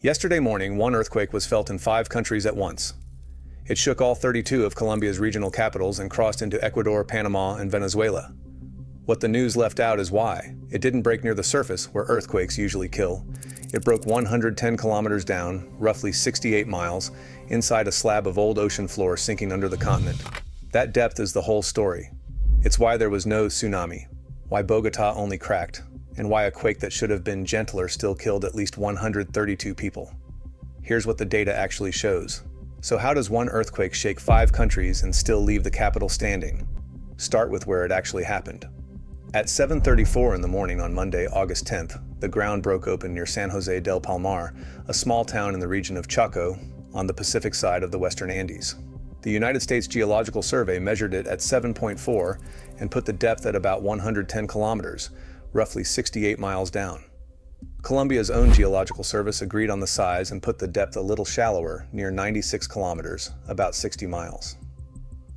Yesterday morning, one earthquake was felt in 5 countries at once. It shook all 32 of Colombia's regional capitals and crossed into Ecuador, Panama, and Venezuela. What the news left out is why. It didn't break near the surface, where earthquakes usually kill. It broke 110 kilometers down, roughly 68 miles, inside a slab of old ocean floor sinking under the continent. That depth is the whole story. It's why there was no tsunami, why Bogota only cracked, and why a quake that should have been gentler still killed at least 132 people. Here's what the data actually shows. So how does one earthquake shake 5 countries and still leave the capital standing? Start with where it actually happened. At 7:34 in the morning on Monday, August 10th, the ground broke open near San Jose del Palmar, a small town in the region of Chaco, on the Pacific side of the Western Andes. The United States Geological Survey measured it at 7.4 and put the depth at about 110 kilometers, roughly 68 miles down. Colombia's own geological service agreed on the size and put the depth a little shallower, near 96 kilometers, about 60 miles.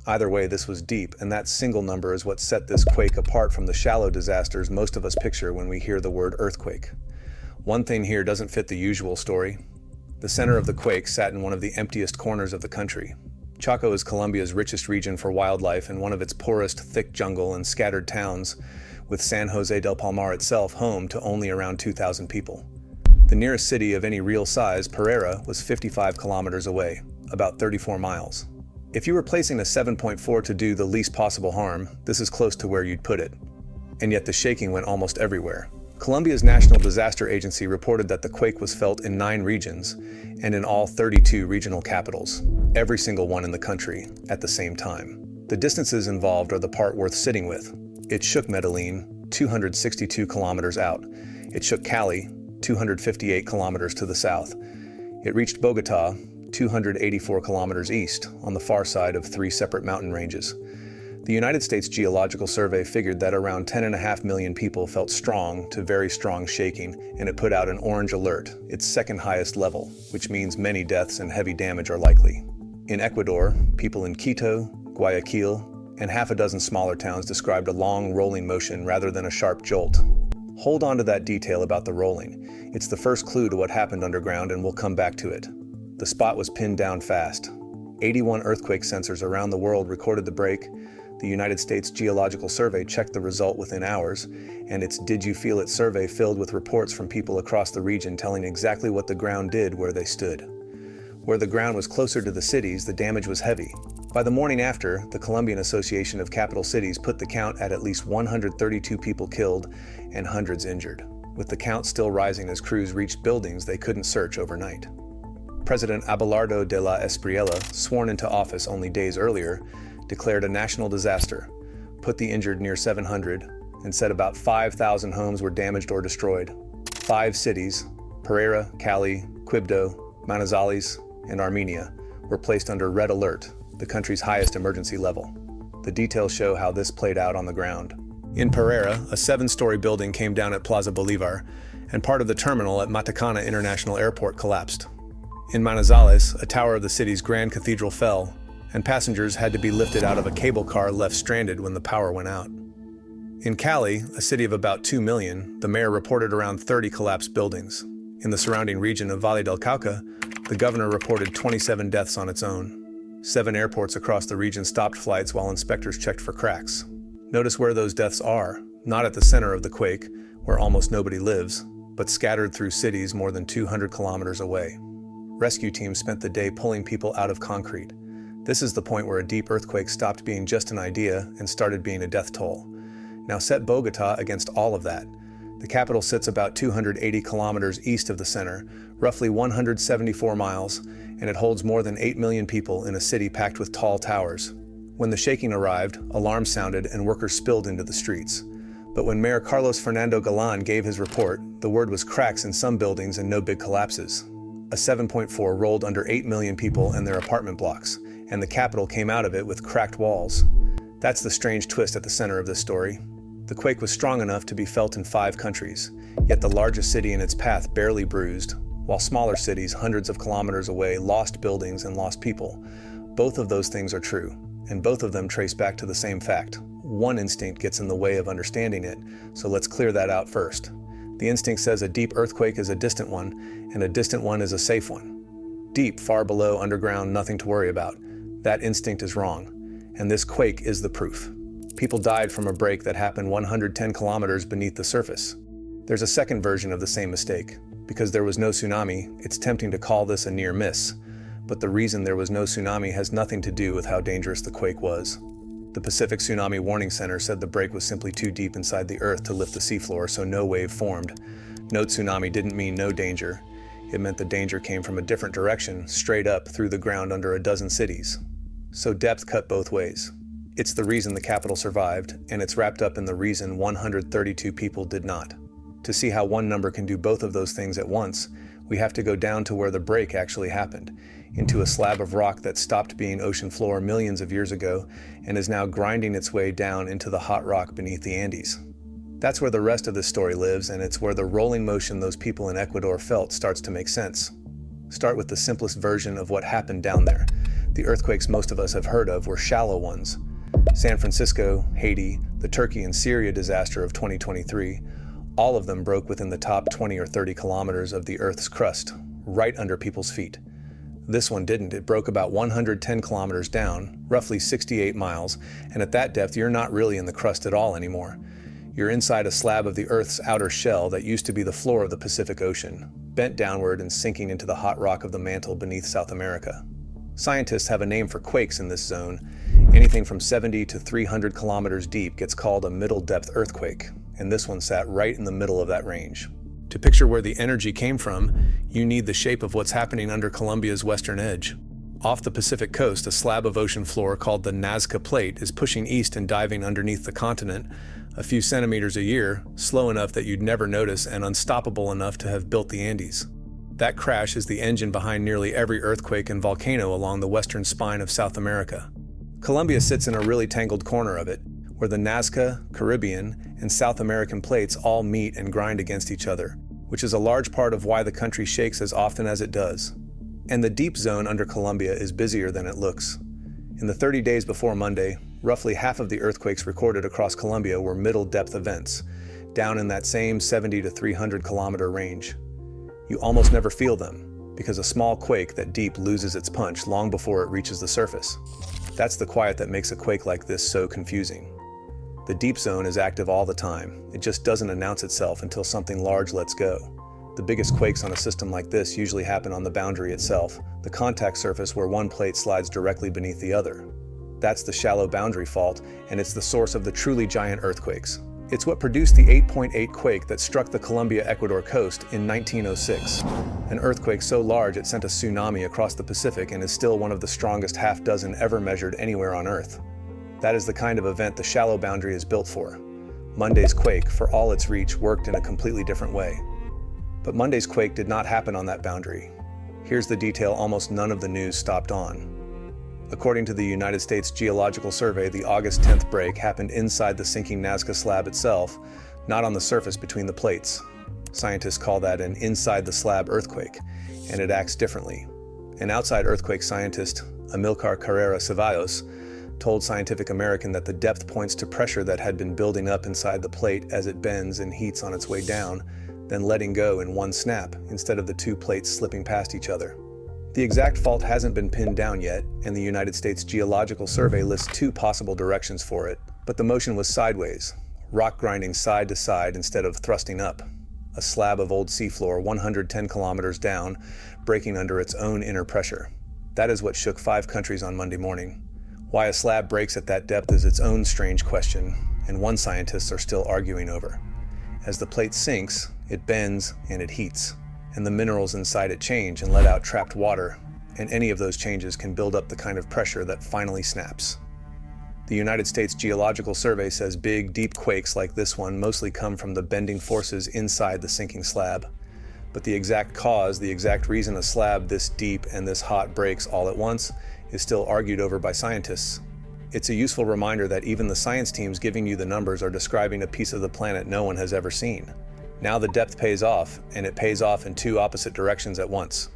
Either way, this was deep, and that single number is what set this quake apart from the shallow disasters most of us picture when we hear the word earthquake. One thing here doesn't fit the usual story. The center of the quake sat in one of the emptiest corners of the country. Chaco is Colombia's richest region for wildlife and one of its poorest, thick jungle and scattered towns, with San Jose del Palmar itself home to only around 2,000 people. The nearest city of any real size, Pereira, was 55 kilometers away, about 34 miles. If you were placing a 7.4 to do the least possible harm, this is close to where you'd put it. And yet the shaking went almost everywhere. Colombia's National Disaster Agency reported that the quake was felt in 9 regions, and in all 32 regional capitals, every single one in the country, at the same time. The distances involved are the part worth sitting with. It shook Medellin, 262 kilometers out. It shook Cali, 258 kilometers to the south. It reached Bogota, 284 kilometers east, on the far side of 3 separate mountain ranges. The United States Geological Survey figured that around 10.5 million people felt strong to very strong shaking, and it put out an orange alert, its second highest level, which means many deaths and heavy damage are likely. In Ecuador, people in Quito, Guayaquil, and half a dozen smaller towns described a long rolling motion rather than a sharp jolt. Hold on to that detail about the rolling. It's the first clue to what happened underground, and we'll come back to it. The spot was pinned down fast. 81 earthquake sensors around the world recorded the break. The United States Geological Survey checked the result within hours, and its Did You Feel It survey filled with reports from people across the region telling exactly what the ground did where they stood. Where the ground was closer to the cities, the damage was heavy. By the morning after, the Colombian Association of Capital Cities put the count at least 132 people killed and hundreds injured, with the count still rising as crews reached buildings they couldn't search overnight. President Abelardo de la Espriella, sworn into office only days earlier, declared a national disaster, put the injured near 700, and said about 5,000 homes were damaged or destroyed. 5 cities, Pereira, Cali, Quibdó, Manizales, and Armenia, were placed under red alert, the country's highest emergency level. The details show how this played out on the ground. In Pereira, a 7-story building came down at Plaza Bolivar, and part of the terminal at Matacana International Airport collapsed. In Manizales, a tower of the city's Grand Cathedral fell, and passengers had to be lifted out of a cable car left stranded when the power went out. In Cali, a city of about 2 million, the mayor reported around 30 collapsed buildings. In the surrounding region of Valle del Cauca, the governor reported 27 deaths on its own. 7 airports across the region stopped flights while inspectors checked for cracks. Notice where those deaths are, not at the center of the quake, where almost nobody lives, but scattered through cities more than 200 kilometers away. Rescue teams spent the day pulling people out of concrete. This is the point where a deep earthquake stopped being just an idea and started being a death toll. Now set Bogota against all of that. The capital sits about 280 kilometers east of the center, roughly 174 miles, and it holds more than 8 million people in a city packed with tall towers. When the shaking arrived, alarms sounded and workers spilled into the streets. But when Mayor Carlos Fernando Galán gave his report, the word was cracks in some buildings and no big collapses. A 7.4 rolled under 8 million people and their apartment blocks, and the capital came out of it with cracked walls. That's the strange twist at the center of this story. The quake was strong enough to be felt in 5 countries, yet the largest city in its path barely bruised, while smaller cities hundreds of kilometers away lost buildings and lost people. Both of those things are true, and both of them trace back to the same fact. One instinct gets in the way of understanding it, so let's clear that out first. The instinct says a deep earthquake is a distant one, and a distant one is a safe one. Deep, far below, underground, nothing to worry about. That instinct is wrong, and this quake is the proof. People died from a break that happened 110 kilometers beneath the surface. There's a second version of the same mistake. Because there was no tsunami, it's tempting to call this a near miss, but the reason there was no tsunami has nothing to do with how dangerous the quake was. The Pacific Tsunami Warning Center said the break was simply too deep inside the earth to lift the seafloor, so no wave formed. No tsunami didn't mean no danger. It meant the danger came from a different direction, straight up through the ground under a dozen cities. So depth cut both ways. It's the reason the capital survived, and it's wrapped up in the reason 132 people did not. To see how one number can do both of those things at once, we have to go down to where the break actually happened, into a slab of rock that stopped being ocean floor millions of years ago and is now grinding its way down into the hot rock beneath the Andes. That's where the rest of this story lives, and it's where the rolling motion those people in Ecuador felt starts to make sense. Start with the simplest version of what happened down there. The earthquakes most of us have heard of were shallow ones. San Francisco, Haiti, the Turkey and Syria disaster of 2023, all of them broke within the top 20 or 30 kilometers of the Earth's crust, right under people's feet. This one didn't. It broke about 110 kilometers down, roughly 68 miles, and at that depth you're not really in the crust at all anymore. You're inside a slab of the Earth's outer shell that used to be the floor of the Pacific Ocean, bent downward and sinking into the hot rock of the mantle beneath South America. Scientists have a name for quakes in this zone. Anything from 70 to 300 kilometers deep gets called a middle-depth earthquake, and this one sat right in the middle of that range. To picture where the energy came from, you need the shape of what's happening under Colombia's western edge. Off the Pacific coast, a slab of ocean floor called the Nazca Plate is pushing east and diving underneath the continent, a few centimeters a year, slow enough that you'd never notice and unstoppable enough to have built the Andes. That crash is the engine behind nearly every earthquake and volcano along the western spine of South America. Colombia sits in a really tangled corner of it, where the Nazca, Caribbean, and South American plates all meet and grind against each other, which is a large part of why the country shakes as often as it does. And the deep zone under Colombia is busier than it looks. In the 30 days before Monday, roughly half of the earthquakes recorded across Colombia were middle-depth events, down in that same 70 to 300 kilometer range. You almost never feel them, because a small quake that deep loses its punch long before it reaches the surface. That's the quiet that makes a quake like this so confusing. The deep zone is active all the time. It just doesn't announce itself until something large lets go. The biggest quakes on a system like this usually happen on the boundary itself, the contact surface where one plate slides directly beneath the other. That's the shallow boundary fault, and it's the source of the truly giant earthquakes. It's what produced the 8.8 quake that struck the Colombia-Ecuador coast in 1906. An earthquake so large it sent a tsunami across the Pacific and is still one of the strongest half dozen ever measured anywhere on Earth. That is the kind of event the shallow boundary is built for. Monday's quake, for all its reach, worked in a completely different way. But Monday's quake did not happen on that boundary. Here's the detail almost none of the news stopped on. According to the United States Geological Survey, the August 10th break happened inside the sinking Nazca slab itself, not on the surface between the plates. Scientists call that an inside-the-slab earthquake, and it acts differently. An outside earthquake scientist, Amilcar Carrera Ceballos, told Scientific American that the depth points to pressure that had been building up inside the plate as it bends and heats on its way down, then letting go in one snap instead of the two plates slipping past each other. The exact fault hasn't been pinned down yet, and the United States Geological Survey lists two possible directions for it, but the motion was sideways, rock grinding side to side instead of thrusting up. A slab of old seafloor 110 kilometers down, breaking under its own inner pressure. That is what shook 5 countries on Monday morning. Why a slab breaks at that depth is its own strange question, and one scientists are still arguing over. As the plate sinks, it bends and it heats, and the minerals inside it change and let out trapped water, and any of those changes can build up the kind of pressure that finally snaps. The United States Geological Survey says big, deep quakes like this one mostly come from the bending forces inside the sinking slab. But the exact cause, the exact reason a slab this deep and this hot breaks all at once, is still argued over by scientists. It's a useful reminder that even the science teams giving you the numbers are describing a piece of the planet no one has ever seen. Now the depth pays off, and it pays off in 2 opposite directions at once.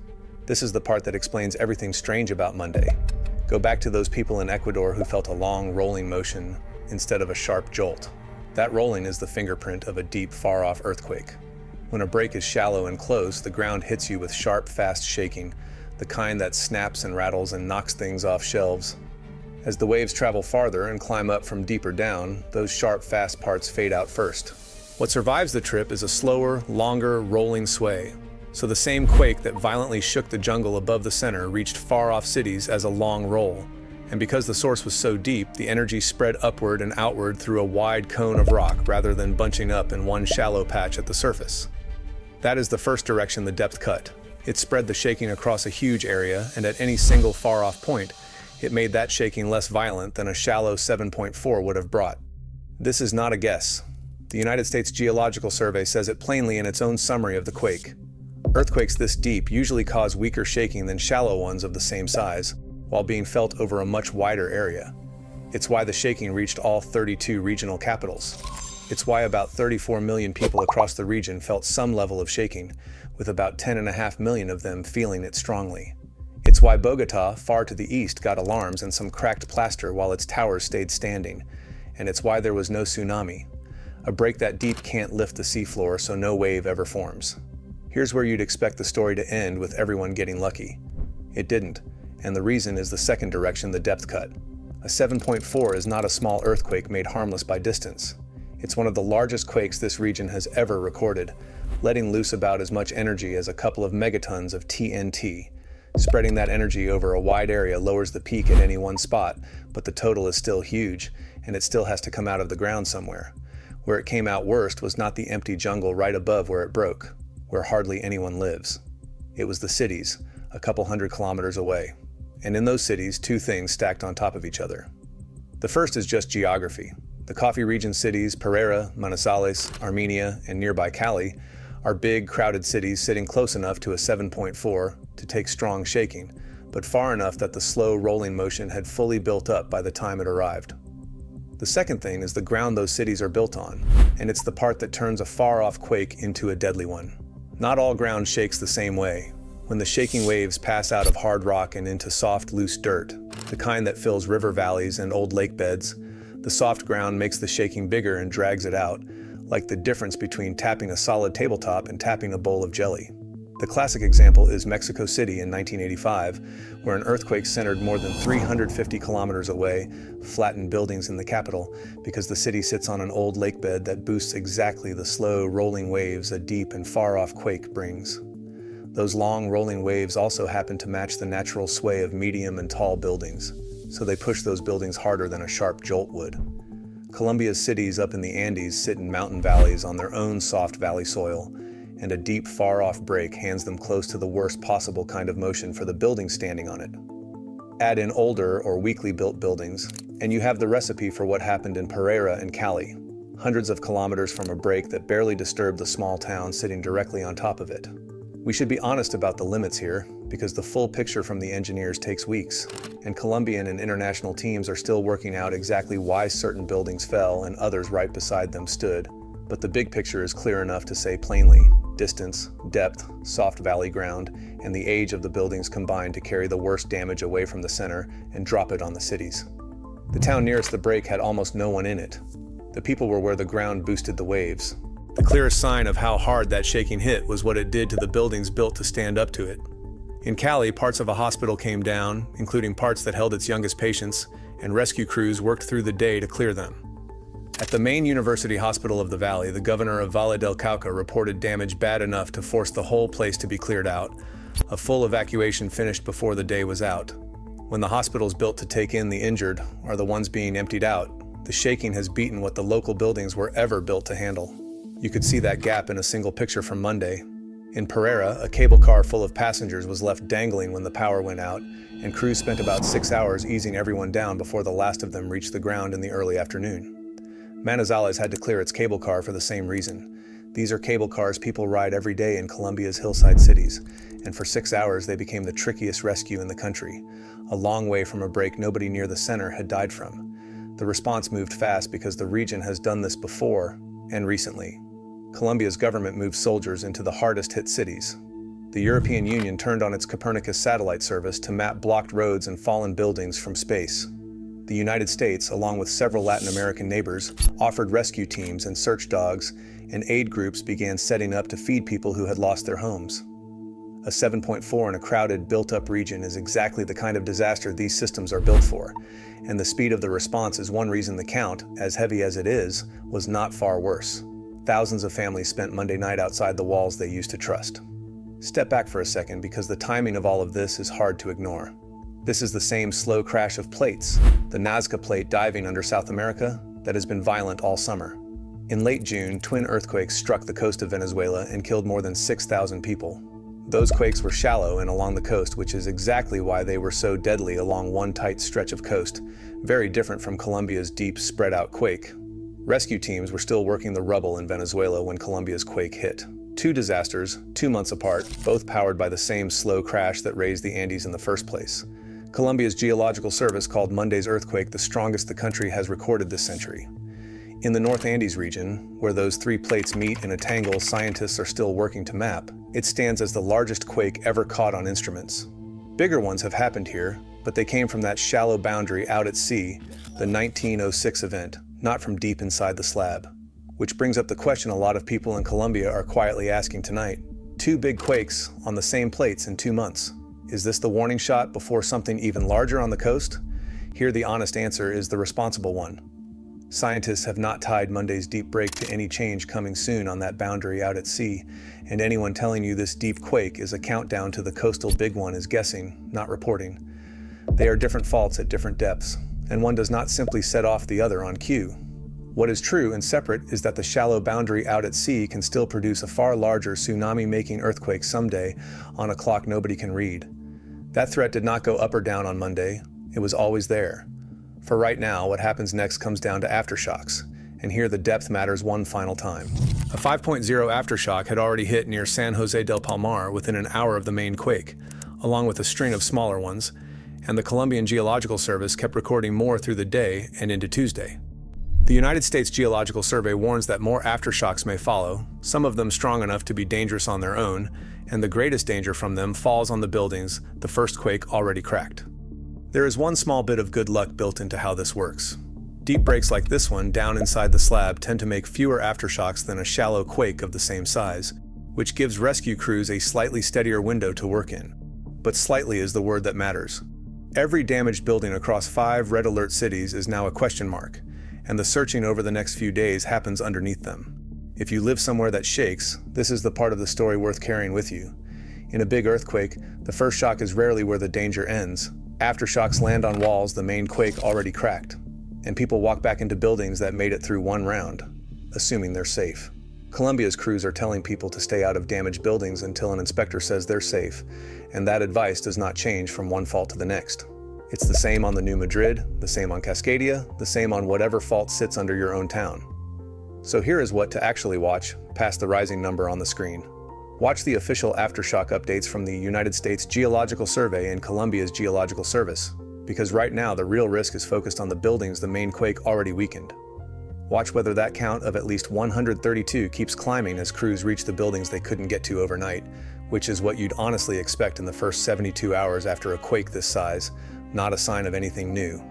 This is the part that explains everything strange about Monday. Go back to those people in Ecuador who felt a long rolling motion instead of a sharp jolt. That rolling is the fingerprint of a deep, far-off earthquake. When a break is shallow and close, the ground hits you with sharp, fast shaking, the kind that snaps and rattles and knocks things off shelves. As the waves travel farther and climb up from deeper down, those sharp, fast parts fade out first. What survives the trip is a slower, longer, rolling sway. So the same quake that violently shook the jungle above the center reached far-off cities as a long roll. And because the source was so deep, the energy spread upward and outward through a wide cone of rock rather than bunching up in one shallow patch at the surface. That is the first direction the depth cut. It spread the shaking across a huge area, and at any single far-off point, it made that shaking less violent than a shallow 7.4 would have brought. This is not a guess. The United States Geological Survey says it plainly in its own summary of the quake. Earthquakes this deep usually cause weaker shaking than shallow ones of the same size, while being felt over a much wider area. It's why the shaking reached all 32 regional capitals. It's why about 34 million people across the region felt some level of shaking, with about 10.5 million of them feeling it strongly. It's why Bogota, far to the east, got alarms and some cracked plaster while its towers stayed standing. And it's why there was no tsunami. A break that deep can't lift the seafloor, so no wave ever forms. Here's where you'd expect the story to end, with everyone getting lucky. It didn't, and the reason is the second direction the depth cut. A 7.4 is not a small earthquake made harmless by distance. It's one of the largest quakes this region has ever recorded, letting loose about as much energy as a couple of megatons of TNT. Spreading that energy over a wide area lowers the peak at any one spot, but the total is still huge, and it still has to come out of the ground somewhere. Where it came out worst was not the empty jungle right above where it broke, where hardly anyone lives. It was the cities, a couple hundred kilometers away. And in those cities, two things stacked on top of each other. The first is just geography. The coffee region cities, Pereira, Manizales, Armenia, and nearby Cali, are big, crowded cities sitting close enough to a 7.4 to take strong shaking, but far enough that the slow rolling motion had fully built up by the time it arrived. The second thing is the ground those cities are built on, and it's the part that turns a far-off quake into a deadly one. Not all ground shakes the same way. When the shaking waves pass out of hard rock and into soft, loose dirt, the kind that fills river valleys and old lake beds, the soft ground makes the shaking bigger and drags it out, like the difference between tapping a solid tabletop and tapping a bowl of jelly. The classic example is Mexico City in 1985, where an earthquake centered more than 350 kilometers away flattened buildings in the capital because the city sits on an old lake bed that boosts exactly the slow, rolling waves a deep and far-off quake brings. Those long, rolling waves also happen to match the natural sway of medium and tall buildings, so they push those buildings harder than a sharp jolt would. Colombia's cities up in the Andes sit in mountain valleys on their own soft valley soil, and a deep, far-off break hands them close to the worst possible kind of motion for the buildings standing on it. Add in older or weakly built buildings, and you have the recipe for what happened in Pereira and Cali, hundreds of kilometers from a break that barely disturbed the small town sitting directly on top of it. We should be honest about the limits here, because the full picture from the engineers takes weeks, and Colombian and international teams are still working out exactly why certain buildings fell and others right beside them stood. But the big picture is clear enough to say plainly: distance, depth, soft valley ground, and the age of the buildings combined to carry the worst damage away from the center and drop it on the cities. The town nearest the break had almost no one in it. The people were where the ground boosted the waves. The clearest sign of how hard that shaking hit was what it did to the buildings built to stand up to it. In Cali, parts of a hospital came down, including parts that held its youngest patients, and rescue crews worked through the day to clear them. At the main university hospital of the valley, the governor of Valle del Cauca reported damage bad enough to force the whole place to be cleared out. A full evacuation finished before the day was out. When the hospitals built to take in the injured are the ones being emptied out, the shaking has beaten what the local buildings were ever built to handle. You could see that gap in a single picture from Monday. In Pereira, a cable car full of passengers was left dangling when the power went out, and crews spent about 6 hours easing everyone down before the last of them reached the ground in the early afternoon. Manizales had to clear its cable car for the same reason. These are cable cars people ride every day in Colombia's hillside cities, and for 6 hours they became the trickiest rescue in the country, a long way from a break nobody near the center had died from. The response moved fast because the region has done this before, and recently. Colombia's government moved soldiers into the hardest-hit cities. The European Union turned on its Copernicus satellite service to map blocked roads and fallen buildings from space. The the United States, along with several Latin American neighbors, offered rescue teams and search dogs, and aid groups began setting up to feed people who had lost their homes. A 7.4 in a crowded, built-up region is exactly the kind of disaster these systems are built for, and the speed of the response is one reason the count, as heavy as it is, was not far worse. Thousands of families spent Monday night outside the walls they used to trust. Step back for a second, because the timing of all of this is hard to ignore. This is the same slow crash of plates, the Nazca plate diving under South America, that has been violent all summer. In late June, twin earthquakes struck the coast of Venezuela and killed more than 6,000 people. Those quakes were shallow and along the coast, which is exactly why they were so deadly along one tight stretch of coast, very different from Colombia's deep, spread-out quake. Rescue teams were still working the rubble in Venezuela when Colombia's quake hit. Two disasters, 2 months apart, both powered by the same slow crash that raised the Andes in the first place. Colombia's geological service called Monday's earthquake the strongest the country has recorded this century. In the North Andes region, where those three plates meet in a tangle scientists are still working to map, it stands as the largest quake ever caught on instruments. Bigger ones have happened here, but they came from that shallow boundary out at sea, the 1906 event, not from deep inside the slab. Which brings up the question a lot of people in Colombia are quietly asking tonight. 2 big quakes on the same plates in 2 months. Is this the warning shot before something even larger on the coast? Here the honest answer is the responsible one. Scientists have not tied Monday's deep break to any change coming soon on that boundary out at sea, and anyone telling you this deep quake is a countdown to the coastal big one is guessing, not reporting. They are different faults at different depths, and one does not simply set off the other on cue. What is true and separate is that the shallow boundary out at sea can still produce a far larger tsunami-making earthquake someday on a clock nobody can read. That threat did not go up or down on Monday. It was always there. For right now, what happens next comes down to aftershocks, and here the depth matters one final time. A 5.0 aftershock had already hit near San Jose del Palmar within an hour of the main quake, along with a string of smaller ones, and the Colombian Geological Service kept recording more through the day and into Tuesday. The United States Geological Survey warns that more aftershocks may follow, some of them strong enough to be dangerous on their own, and the greatest danger from them falls on the buildings the first quake already cracked. There is one small bit of good luck built into how this works. Deep breaks like this one down inside the slab tend to make fewer aftershocks than a shallow quake of the same size, which gives rescue crews a slightly steadier window to work in. But slightly is the word that matters. Every damaged building across 5 red alert cities is now a question mark, and the searching over the next few days happens underneath them. If you live somewhere that shakes, this is the part of the story worth carrying with you. In a big earthquake, the first shock is rarely where the danger ends. Aftershocks land on walls the main quake already cracked, and people walk back into buildings that made it through one round, assuming they're safe. Colombia's crews are telling people to stay out of damaged buildings until an inspector says they're safe, and that advice does not change from one fault to the next. It's the same on the New Madrid, the same on Cascadia, the same on whatever fault sits under your own town. So here is what to actually watch, past the rising number on the screen. Watch the official aftershock updates from the United States Geological Survey and Colombia's Geological Service, because right now the real risk is focused on the buildings the main quake already weakened. Watch whether that count of at least 132 keeps climbing as crews reach the buildings they couldn't get to overnight, which is what you'd honestly expect in the first 72 hours after a quake this size, not a sign of anything new.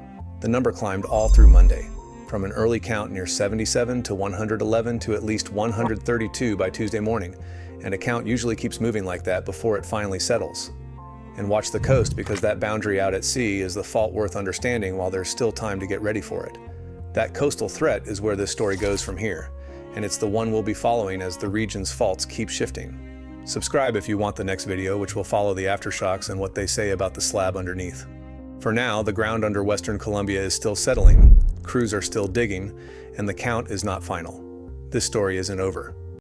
The number climbed all through Monday, from an early count near 77 to 111 to at least 132 by Tuesday morning, and a count usually keeps moving like that before it finally settles. And watch the coast, because that boundary out at sea is the fault worth understanding while there's still time to get ready for it. That coastal threat is where this story goes from here, and it's the one we'll be following as the region's faults keep shifting. Subscribe if you want the next video, which will follow the aftershocks and what they say about the slab underneath. For now, the ground under western Colombia is still settling, crews are still digging, and the count is not final. This story isn't over.